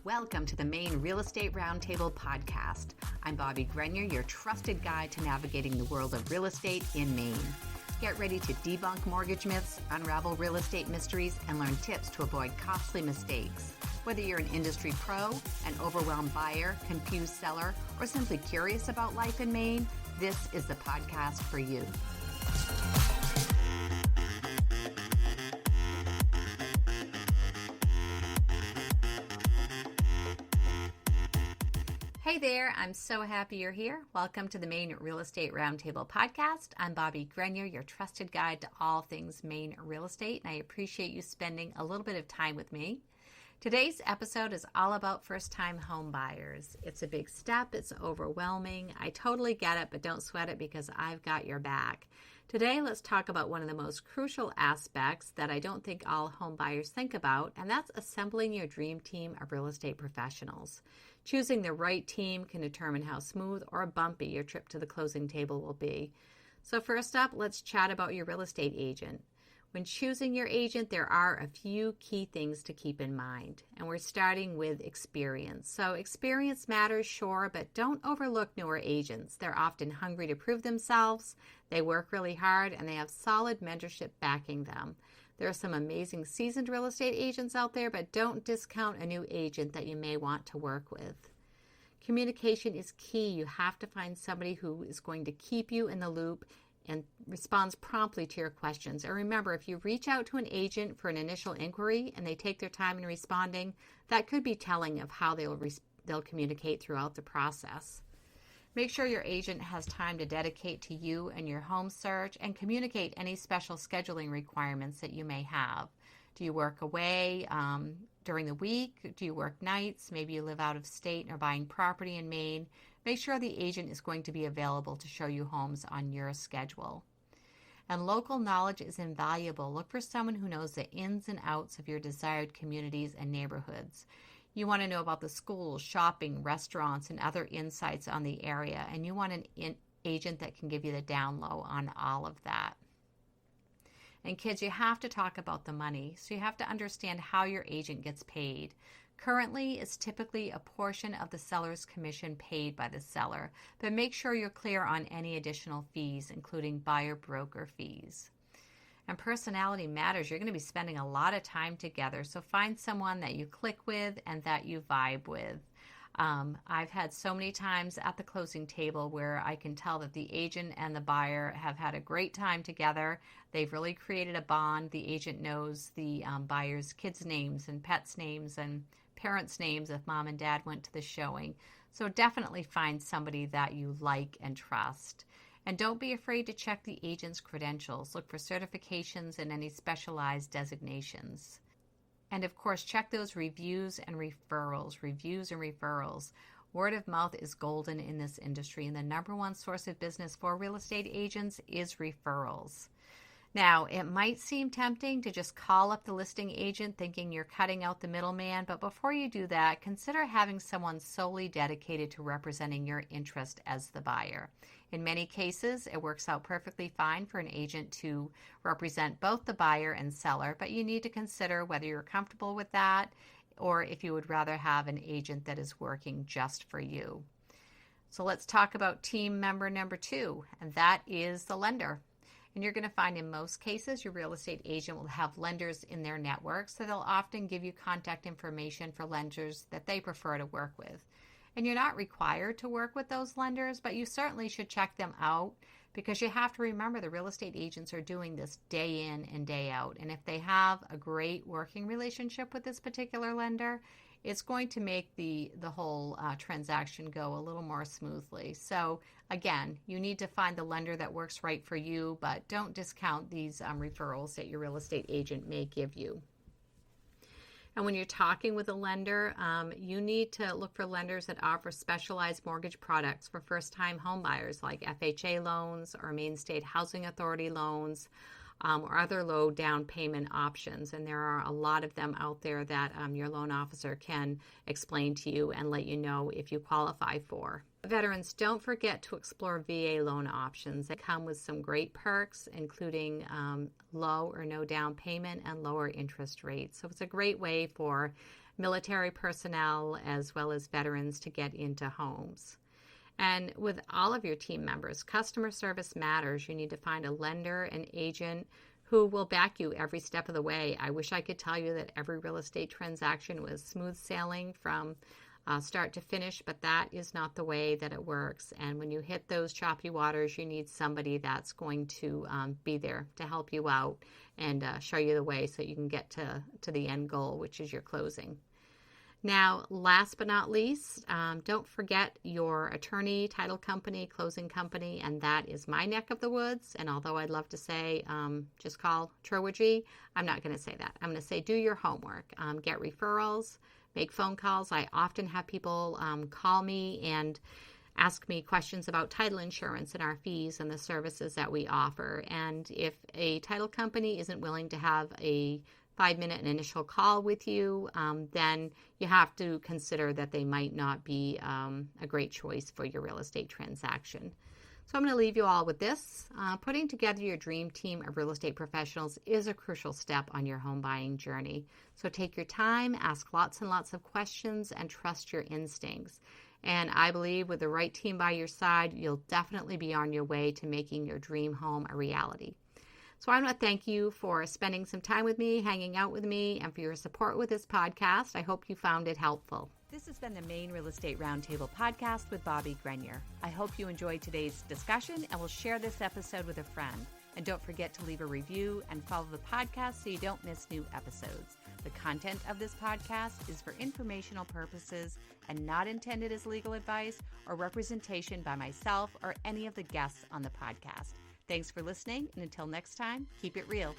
Welcome to the Maine Real Estate Roundtable podcast. I'm Bobbie Grenier, your trusted guide to navigating the world of real estate in Maine. Get ready to debunk mortgage myths, unravel real estate mysteries, and learn tips to avoid costly mistakes. Whether you're an industry pro, an overwhelmed buyer, confused seller, or simply curious about life in Maine, this is the podcast for you. Hey there, I'm so happy you're here. Welcome to the Maine Real Estate Roundtable podcast. I'm Bobbie Grenier, your trusted guide to all things Maine real estate, and I appreciate you spending a little bit of time with me. Today's episode is all about first-time home buyers. It's a big step, it's overwhelming. I totally get it, but don't sweat it because I've got your back. Today, let's talk about one of the most crucial aspects that I don't think all home buyers think about, and that's assembling your dream team of real estate professionals. Choosing the right team can determine how smooth or bumpy your trip to the closing table will be. So first up, let's chat about your real estate agent. When choosing your agent, there are a few key things to keep in mind, and we're starting with experience. So experience matters, sure, but don't overlook newer agents. They're often hungry to prove themselves, they work really hard, and they have solid mentorship backing them. There are some amazing seasoned real estate agents out there, but don't discount a new agent that you may want to work with. Communication is key. You have to find somebody who is going to keep you in the loop and responds promptly to your questions. And remember, if you reach out to an agent for an initial inquiry and they take their time in responding, that could be telling of how they'll communicate throughout the process. Make sure your agent has time to dedicate to you and your home search, and communicate any special scheduling requirements that you may have. Do you work away during the week? Do you work nights? Maybe you live out of state and are buying property in Maine. Make sure the agent is going to be available to show you homes on your schedule. And local knowledge is invaluable. Look for someone who knows the ins and outs of your desired communities and neighborhoods. You want to know about the schools, shopping, restaurants, and other insights on the area, and you want an agent that can give you the down low on all of that. And kids, you have to talk about the money, so you have to understand how your agent gets paid. Currently, it's typically a portion of the seller's commission paid by the seller, but make sure you're clear on any additional fees, including buyer broker fees. And personality matters. You're going to be spending a lot of time together, so find someone that you click with and that you vibe with. I've had so many times at the closing table where I can tell that the agent and the buyer have had a great time together. They've really created a bond. The agent knows the buyer's kids' names and pets' names and parents' names if mom and dad went to the showing. So definitely find somebody that you like and trust. And don't be afraid to check the agent's credentials. Look for certifications and any specialized designations. And of course, check those reviews and referrals. Word of mouth is golden in this industry, and the number one source of business for real estate agents is referrals. Now, it might seem tempting to just call up the listing agent thinking you're cutting out the middleman, but before you do that, consider having someone solely dedicated to representing your interest as the buyer. In many cases, it works out perfectly fine for an agent to represent both the buyer and seller, but you need to consider whether you're comfortable with that or if you would rather have an agent that is working just for you. So let's talk about team member number 2, and that is the lender. And you're going to find in most cases your real estate agent will have lenders in their network, so they'll often give you contact information for lenders that they prefer to work with. And you're not required to work with those lenders, but you certainly should check them out because you have to remember the real estate agents are doing this day in and day out. And if they have a great working relationship with this particular lender, it's going to make the whole transaction go a little more smoothly. So again, you need to find the lender that works right for you, but don't discount these referrals that your real estate agent may give you. And when you're talking with a lender, you need to look for lenders that offer specialized mortgage products for first-time home buyers like FHA loans or Maine State Housing Authority loans, or other low down payment options. And there are a lot of them out there that your loan officer can explain to you and let you know if you qualify for. Veterans, don't forget to explore VA loan options. They come with some great perks, including low or no down payment and lower interest rates. So it's a great way for military personnel as well as veterans to get into homes. And with all of your team members, customer service matters. You need to find a lender, an agent who will back you every step of the way. I wish I could tell you that every real estate transaction was smooth sailing from start to finish, but that is not the way that it works. And when you hit those choppy waters, you need somebody that's going to be there to help you out and show you the way so you can get to the end goal, which is your closing. Now, last but not least, don't forget your attorney, title company, closing company, and that is my neck of the woods. And although I'd love to say just call Trowogy, I'm not going to say that. I'm going to say do your homework, get referrals, make phone calls. I often have people call me and ask me questions about title insurance and our fees and the services that we offer. And if a title company isn't willing to have a 5-minute initial call with you, then you have to consider that they might not be a great choice for your real estate transaction. So I'm going to leave you all with this. Putting together your dream team of real estate professionals is a crucial step on your home buying journey. So take your time, ask lots and lots of questions, and trust your instincts. And I believe with the right team by your side, you'll definitely be on your way to making your dream home a reality. So I want to thank you for spending some time with me, hanging out with me, and for your support with this podcast. I hope you found it helpful. This has been the Maine Real Estate Roundtable podcast with Bobbie Grenier. I hope you enjoyed today's discussion and will share this episode with a friend. And don't forget to leave a review and follow the podcast so you don't miss new episodes. The content of this podcast is for informational purposes and not intended as legal advice or representation by myself or any of the guests on the podcast. Thanks for listening, and until next time, keep it real.